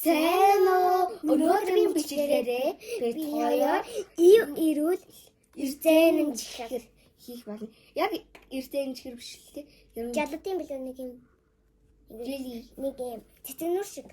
Сайн уу? Өнөөдрийн бичлэгээрээ бид хоёр ирүүл эрдэнэн чихэр хийх болно. Яг эрдэнэн чихэр биш л те. Жалуудын билүү нэг юм. Нэг юм цэцэнүр шиг.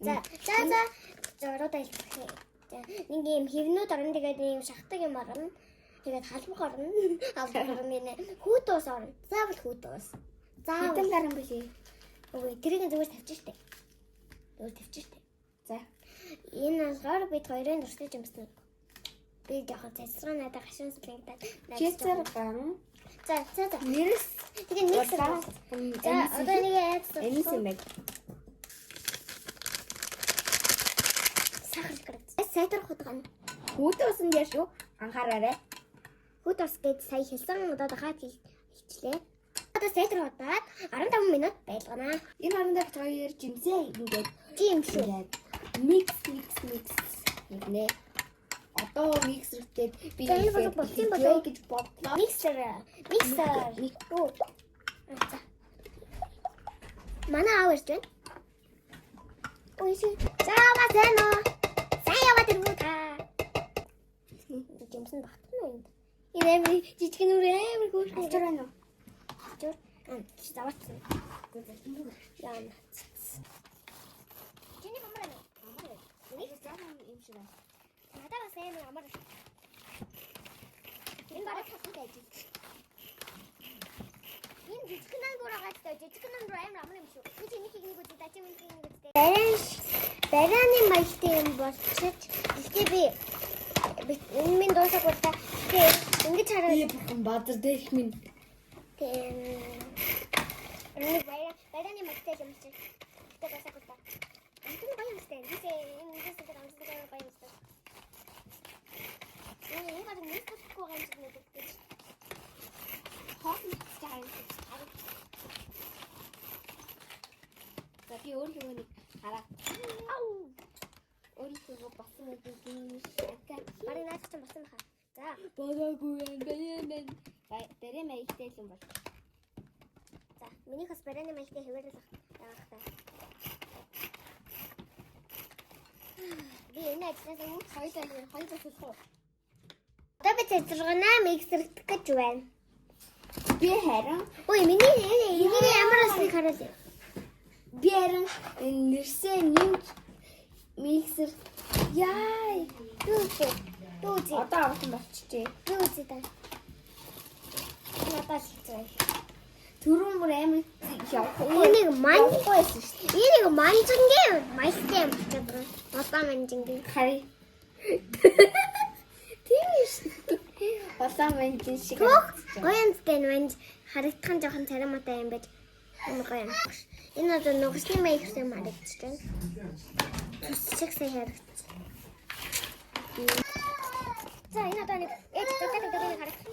За зороод айлтгах. За нэг юм хэвнүүд орно тэгээд юм шахдаг юм орно. Тэгээд халбах орно. Халбах орно. Хүүт ус орно. Заавал хүүт ус. Хэдэн гарсан бэлээ? Ой, тэрийг зүгээр тавьчих штэ. Зүгээр тавьчих штэ. За. Энэ алгаар бид хоёрын дуртай юмсан. Би жоохон цэцраа надад гашуун сэлэнгдээд. Чэцэр ган. За. Нэрс. Тэгээ нэг сар. За, одоо нэг яац. Энэс юм байна. Сахар гэрэг. Сайтар хутгана. Хүүт усан дээр шүү. Анхаараарай. Хүүт ус гэж сая хэлсэн. Одоо дахиад хэлчлээ. Одоо сайтар хутгаад 15 минут байлгана. Энэ хоорондоо бид хоёр жимсээ ингээд Тийм шүү. Микс нэгнэ. Одоо миксертэй би гэж бодлоо. Миксер. Оо. За. Манай аав ирж байна. Ой чи. Сайн уу? Сайн яваад ирвүү та. Жимсэн багтна уу энд? Энэ жижиг нүр амар хөөрхөн. Ачаар байна уу? Ачаар. Чи заваарсан. Яа. Чиний бомбар байна уу? Нэг заахан юм шиг байна. Надад бас амар амар. Энэ бараг хаттай ажил. Энэ жижиг нангуураагаастай жижиг нангуур амар амар юм шүү. Би чиний хийх үзээ дачи минь хийх үзээ. Барааны маягтай юм болчих. Гэхдээ би энэ минь дуусаагүй та. Тэгээ ингэж хараад Би бурхан бадар дэх минь. Тэгээ барааны маягтай юм шиг. Тэгээ дуусаагүй та. Энэ гоё юм сте. Бисээ энэ дэстэй амстай гоё юм сте. Энэ баг нэг тусахгүй байгаа юм шиг надад. Хот стайл. Tapi өөрийнхөө нэг хараа. Ау. Өөрийнхөө басан нэг юм шатаа. Барыг наач чинь басан баха. За. Бодоогүй юм байна. Бэрэ маягтай юм бол. За, миний хас барааны маягтай хэвээрэл явах та. Би энэ ажлаас Хоёулаа төлөх. одоо би цэцэргэнаа миксэрдэх гэж байна. Би харин Ой, миний ямар өснийг хараал. би харин нэрсээ нэмж миксер яа. Дүүзи. Одоо авсан болчихжээ. Дүүзи та. Надад хэлцээ. Түрүүн бүр амар явах. Энийг маньгүйсэн шүү дээ. Энийг манжингийн маягтай юм гэж байна. Одоо манжингийн. Хари. Тийм шүү. Улаан манжин шиг. Гоёнтэй манж харагдах нь жоохон царамаатай юм байж. Амар гоё юм. Энэ одоо нүгсний маягтай юм харагдаж байна. Шиг сая харагдаж. За энэ одоо нэг харагдаж.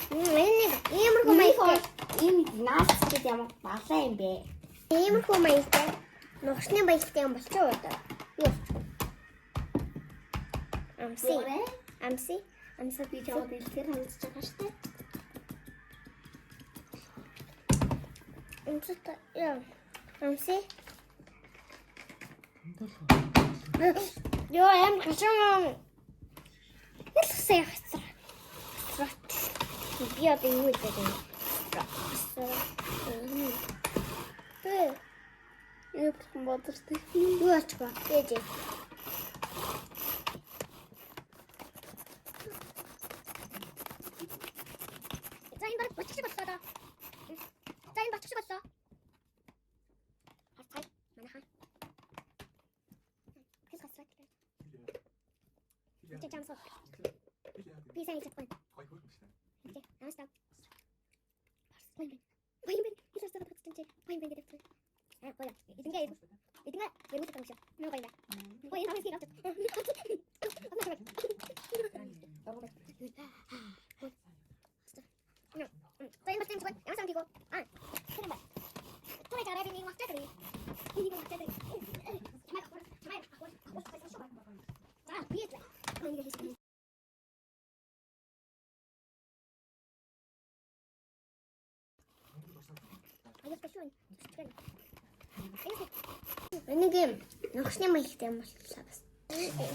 Энэ иймэрхүү маягтай. Энэ наац гэдэг ямар балаа юм бэ? Иймэрхүү маягтай. Нүгсний маягтай юм болчихоо одоо. Юу? Амси Би чамд илтгэр хандж байгаа шүү дээ. Амси. Ёо ам гашуун. Илсээ хацраа. Би одоо юу гэдэг вэ? Я просто бодрости. Юу ачгаа? Ээж. За энэ баг боччих боллоо доо. За энэ боччих боллоо. Хацгай манайхан. Хис хасраа. Чи чамсаа. Би сайн чадахгүй. Окей, наастаа. Барс. Баян. Хис хасраа татчихсан чи. Баян гэдэг. Гоё. Эдингээ яруу юм шиг. Нөө гоё. Гоё энэ хэсгийг авчих. Saya masih buat, yang sama tigo. Kenapa? Coba cara ini waktu tadi. Ini waktu tadi. Ah, biar lah. Ayo kasih. Ini Нөхшний маягтай юм боллоо бас.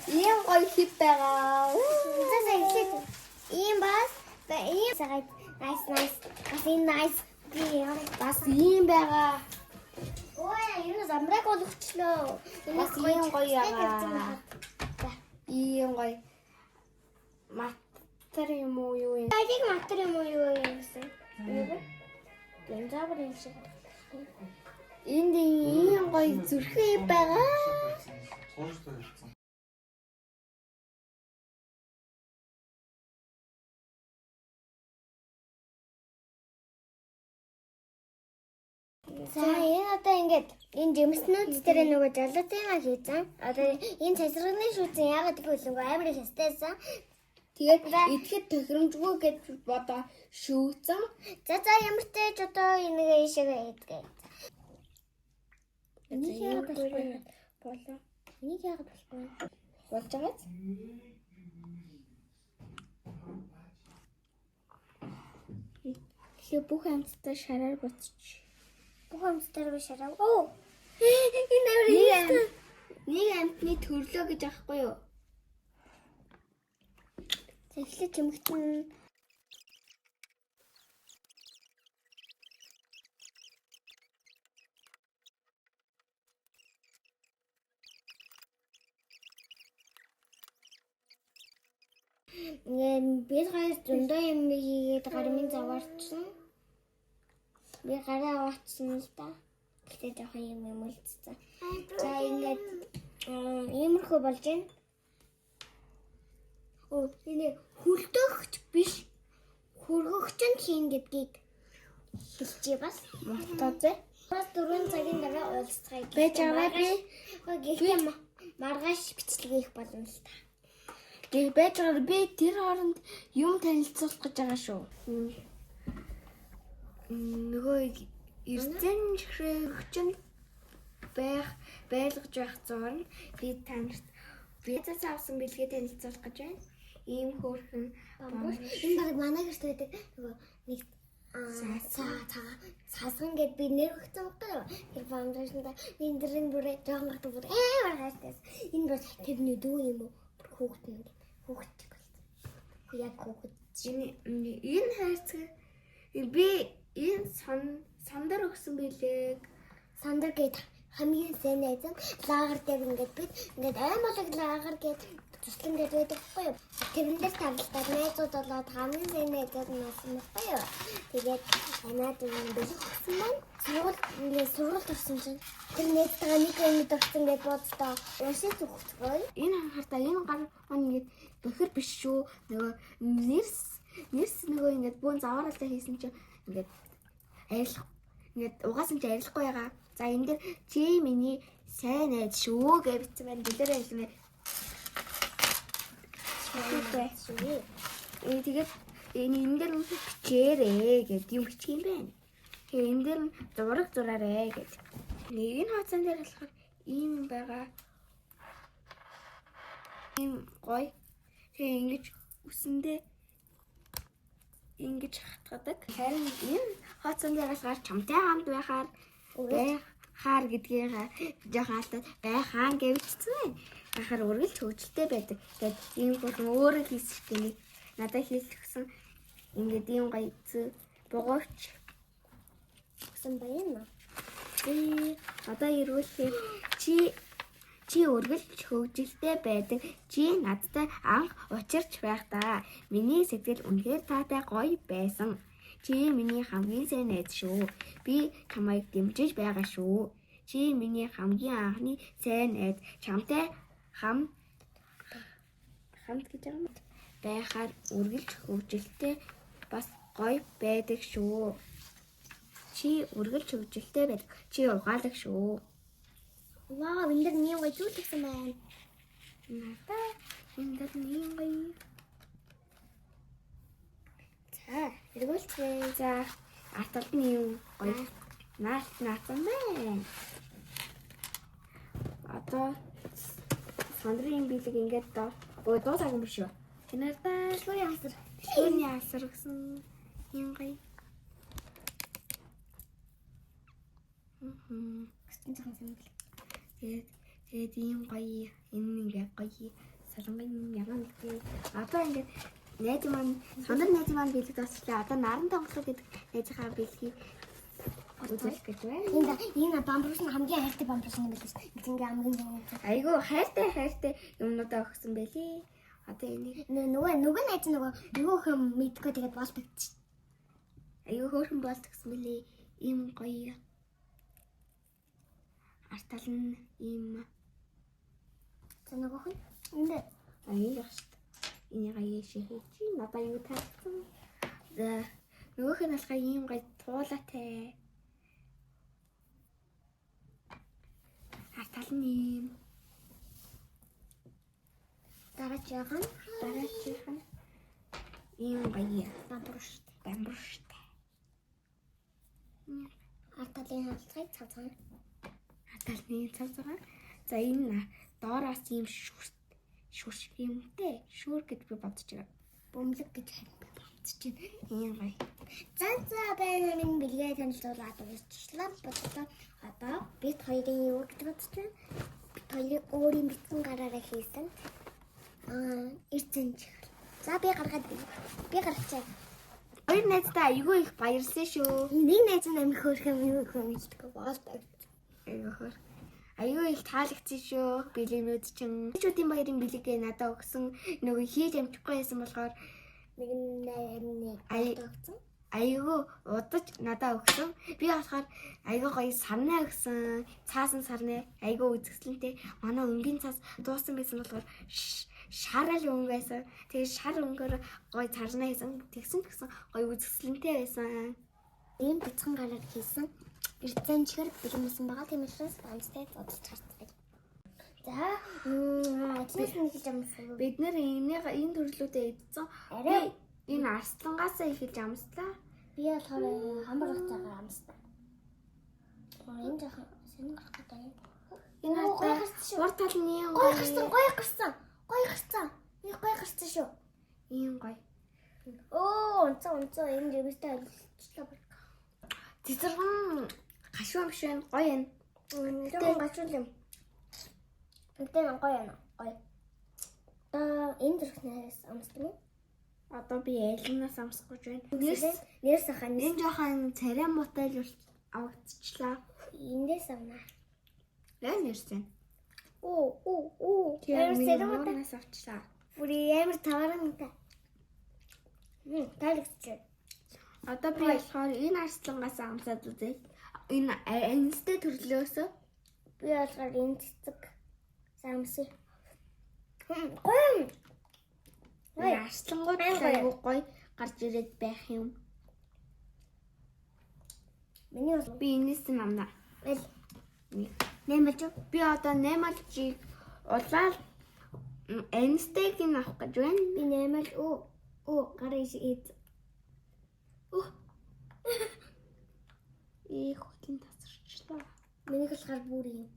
Ийм гоё хип байгаа. За эхлээд ийм бас ийм цагаад nice. Бас энэ nice. Бас ийм байгаа. Ой, энэ замраг болгочлоо. Бас ийм гоё байгаа. Ийм гоё. Матер юм уу юу юм? Тайг матер юм уу юу юм гэсэн. Энэ завар юм шиг. Энд ийм гоё зүрхээ байгаа. За энэ одоо ингээд энэ жимснүүд дээр нөгөө жалатима хийсэн. Одоо энэ цэцэрэгний шүүцэн ягаад гэвэл нөгөө амар их хэстээсэн. Тэгээд идэхэд тохиромжгүй гэж бодоо шүүцэн. За ямар ч тааж одоо энийг ийшээгээ хийдгээ. Энийг яагаад болохгүй болоо. Энийг яагаад болохгүй Болж байгаа. Тэгэхээр бүх амьтдаа шараар буцчих. бүх амьтдаар би шараа. Оо. Энэ амар Нэг амьтны төрлөө гэж аахгүй юу? эхлээд чимэгтэн бид хоёр зөндөө юм хийгээд гармын заваарчсан. Би гараа аваачсан л да. Гэтэ жоохон юм үлдсэн. За ингээд иймэрхүү болж байна. Оо энэ хөлтөгч биш. Хөргөгч нь хийн гэдгийг хэлчихье бас. Мотоцэ. Бас 4 цагийн дараа уулзцгаая. Байж байгаа би. Гэхдээ маргааш бичлэг хийх болно л та. Гэ байж байгаа би тэр хооронд юм танилцуулах гэж байгаа шүү. Нөгөө эрдэн ширхэгчэнд байлгаж байх зур нь би танарт виза авсан бэлгээ танилцуулах гэж байна. Ийм хөөрхөн Энэ баг манай гэрт байдаг нөгөө нэг цаасан гэд би нэр өгсөн байгаа. Тэр фаундейшнда энэ дэрэн бүрээ жоохон гот бүр амар хайртай. Энэ бол тэрний дүү юм уу? Хүүхэд болсон. Яг хүүхэд. Энэ хайрцаг би энэ сандар өгсөн билээ. Сандар гээд хамгийн сайн найзан лагер дээр ингээд бид ингээд аймаг лагер гээд туслан гээд байдаг байхгүй юу? Тэрэн дээр тавлалтаар найзууд болоод хамгийн сайн найзууд нь болсон байхгүй юу? Тэгээд танаад юм бэлгсэн маань сургууль төрсөн чинь тэр найзтайгаа нэг юм дурсан гээд боддоо уушиг зүгтгөө. Энэ анхаарта энэ гар маань ингээд бохир биш шүү. Нөгөө нэрс нөгөө ингээд бүүн завааралтай хийсэн чинь ингээд арилах ингээд угаасан чи арилахгүй байгаа. За энэ дээр чи миний сайн найз шүү гэж бичсэн байна. Дэлгэрээ хэлмээр. Тэгээд энэ дээр бичээрэй гэд юм бичих юм байна. Тэгээ энэ дээр зураг зураарэ гэд. Энэ хуудсан дээр болохоор ийм байгаа. Ийм гоё. Тэгээ ингэж үсэндээ ингэж хатгадаг. Харин энэ хооцон дээр болохоор чамтай хамт байхаар гэдгийг жоохон алдаад байхаа гэж бичсэн байна. Ахаар үргэлж хөвгөлтэй байдаг. Тэгээд ийм болон өөрөө хийсгэх надад хийлгсэн ингээд ийм гоё бугууч Гэсэн байна. Одоо ирүүлэхээр чи үргэлж хөвгөлтэй байдаг. Чи надтай анх учирч байх та. Миний сэтгэл үнэхээр таатай гоё байсан. Чи миний хамгийн сайн найз шүү. Би чамайг дэмжиж байгаа шүү. Чи миний хамгийн анхны сайн найз. Чамтай хамт гэж байгаа юм. Байхаар үргэлж хөвгөлтэй бас гоё байдаг шүү. Чи үргэлж хөвгөлтэй байдаг. Чи угаалаг шүү. Вау, энэ дэр нэг гоё зүйл гэсэн байна. Надаа энэ дэр нэг гоё. За, эргүүлцгээе. За, аталд нь юу гоё. Наацсан байна. Одоо сандрын бэлэг ингээд дуусаагүй юм биш үү? Танартай шүүний асар гэсэн юм гоё. Тэгээд Тэгээд ийм гоё энэ ингээ гоё солонгын яман гэдэг. Одоо ингээд найз маань сонор найз маань бэлэг тасчлаа. Одоо наран тоглох гэдэг найзынхаа бэлгийг үзүүлэх гэж байна. Энэ бамбарс нь хамгийн хайртай бамбарс юм билээс. Ингээ амгийн. Айгу хайртай юмнуудаа өгсөн байлээ. Одоо энийг нөгөө найз нөгөө хөм мэдгүй тэгээд болтогч. айгу хөөрхөн болтгсон байлээ. Ийм гоё артал нь ийм нөгөөх нь энэ аяа шүү дээ. Энийг аяа шихэж чи надаа юу таасан. За нөгөөх нь болохоор ийм гоё туулаатай. Артал нь ийм дараачихan ийм гоё бамбар шүү дээ. бамбар шүү дээ. Арталын халдлагыг цавцгаана. Арталны цавцгаа. За энэ доороос ийм шүрш юмтэй. Шүр гэж би бодож байгаа. Бөмбөлөг гэж бодож байна. Ийм гоё. За байна минь бэлгээ танилцуулаад өгчлээ. Бодлоо одоо бид хоёрын юу гэж бодож байна? Бид хоёрын өөрийн битгэн гараараа хийсэн. Эрдэнэ чихэр. За би гаргаад би гаргачаа. Хоёр найздаа айгүй их баярлсан шүү. Нэг найз нь амиг хөөрхөн юу хэлдэг болдог. Айгүй их таалагдсан шүү. Бэлгэнүүд чинь чүүдийн баярын бэлгээ надад өгсөн. Нөгөө хийж амжихгүй байсан болохоор нэг өгсөн. Айгүй удаж надад өгсөн. Би болохоор айгүй гоё сарнаа өгсөн. Цаасан сарнаа айгүй үзэсгэлэнтэй. Манай өнгийн цаас дууссан байсан болохоор шарал өнгө байсан. Тэгээ шар өнгөөр гоё царнаа хийсэн. Тэгсэн гоё үзэсгэлэнтэй байсан. Ийм бяцхан гараар хийсэн. Эрдэнэ чихэр бэлэмсэн байгаа. Тийм учраас амстай зодож харцгаая. За ажлаас нэг жамсан. Бид нэр энэ төрлүүдээ идсэн. Арай энэ арслангаасаа ихэлж амслаа. би болохоор хамбар хацаагаар амстай. Энэ жоохон сонир гарах гэдэг. Энэ урд талны гоё гарсан. Их гоё гарсан шүү. ийм гоё. Унцаа энэ дэвстэй ажиллаа баг. Цэцэрхэн гашуун гоё юм. Тэгээ гашуун юм. Тэгээ гоё юм. Гоё. Энэ зэрэгнээс амсдаг юм. Одоо би айлнаас амсах гэж байна. Нэрс ахаа. Энэ жоохон царай муутай авагдчихлаа. Эндээс авна. Яа нэрсэн? Тэр царайнаас авчлаа. Бүрий амар таварантай. Тайлгч. Одоо би болохоор энэ арслангаас амсаад үзье. Энэ анистэй төрлөөс би болохоор энэ цэцэг самсыг. Гоё. Арслангууд айгүй гоё гарч ирээд байх юм. Миний бас Би энэс нь амнаа. нэмэлж Би одоо нэмэлжийг улаал анистыг нь авах гэж байна. би нэмэл гараа ид. Хөтлийн тасарчлаа. Миний болохоор бүр юм.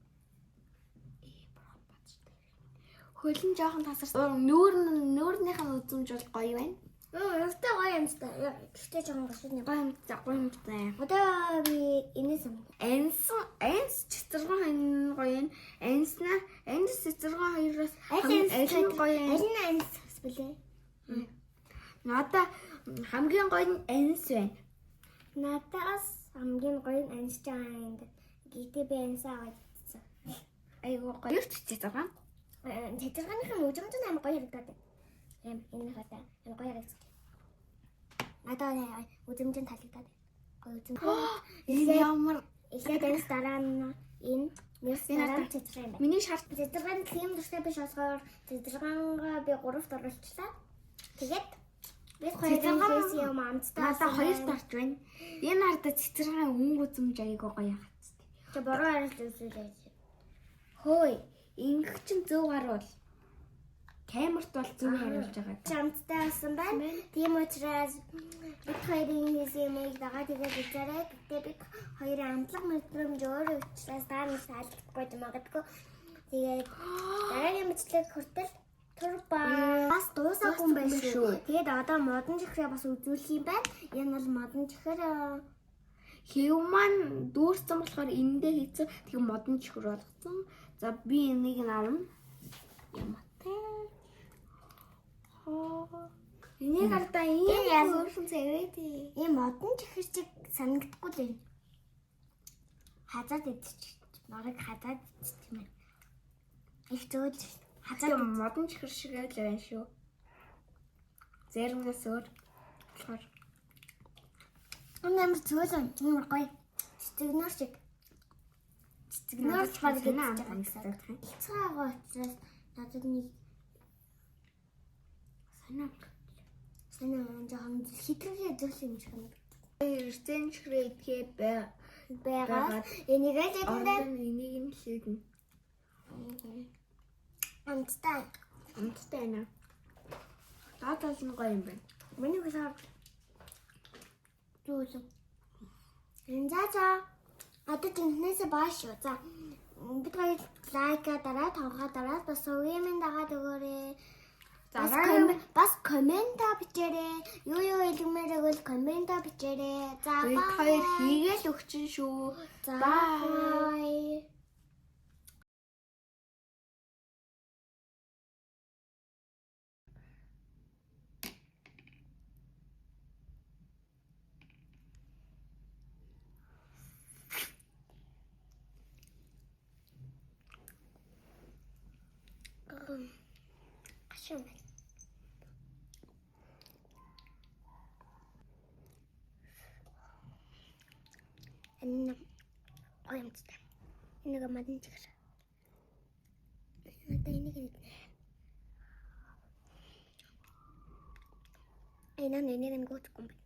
Хөлн жоохон тасарсан. Нүүрнийх нь үзэмж бол гоё байна. Өөртөө гоё юмстай. Гэхдээ жоохон гашуун юм. Гоё юм байна. Одоо би энэс юм. Анс цэцэрхэн энэ гоё юм. Анс цэцэрхэн хоёроос аль нь гоё юм. Аль нь анс бэлээ? Надаа хамгийн гоё нь анс байна. Надаас хамгийн гоё нь анс жаанд. Гэтэ би ансаа авчихсан. Айгуу гоё. Юу ч цэцэрхэн. Цэцэрханых нь үжимжэн амар гоё харагдаад байна. Энэ хата амар гоё харагдсан. Надад үжимжэн таалагдаад байна. Гоё үжимжэн. Ямар Эхлээд анс дараа нь энэ нэрс дараа цэцэрхэн байна. миний шарт Цэцэрхэн тийм дуртай биш болохоор цэцэрхэнгаа би 3-т оруулчихлаа. Тэгээд би хоёрын фэйс юм амцтай. надаа хоёр тарч байна. Энэ хардаа цэцэрхэн өнгө үзэмж айгуу гоё хацтай. Тэ бороо арилж үзүүлээ. Хөөе, ингэх чинь зөв гарвал камерт бол зөв харуулж байгаа. Амцтай асан байна. Тийм учраас бид хоёрын фэйс юмыг дагаа тэгээд үзээрэй. Гэтэ бид хоёрын амтлаг мэдрэмж өөрөө учраас даанаас таалагдахгүй магадгүй. Тэгээд дараагийн бичлэг хүртэл турба бас дуусаагүй байх шүү. Тэгээд одоо модон чихрээ бас үзүүлэх юм байна. Энэ бол модон чихэр Хэв маань дүүрсэн болохоор эндээ хийцэн тэг модон чихэр болгоцсон. За би энийг нь авна. Яматай. Энийг алдаа ийм өөрхөн цэвэдээ. Ийм модон чихэрчиг санагдахгүй л юм. Хазаад идчих. Мараг хазаад идчих юм. Их зөөл хазаад модон чихэр шиг л байна шүү. Зэрмээс өөр болохоор амар зөөл амар гоё. Цэцэгнөр шиг. Цэцэгнөр баг гэж амсдаг. Цаагаа учраас надад нэг санаа жоохон хитрхээ зөөл юм шиг байна. Эрдэн чихрээ идэхээ байгаа. Энийг л энийг нь хийдэн. Амттай Амттай байна. Даатал нь гоё юм байна. миний хасаа зөөл. За. Одоо тэнхнээсээ бааш шүү. За бид хоёр лайка дараа тавга дараа бас үеийн дагаад өгөөрэй. Бас комент бичээрэй. Юу хэлмээр байвал комент бичээрэй. За бид хоёр хийгээл өгчин шүү. За бай. Ашиг. Энэ оомцтай. Энийг мадын чихэр. Надад энийг нэ. Энийг нэг гот комбин.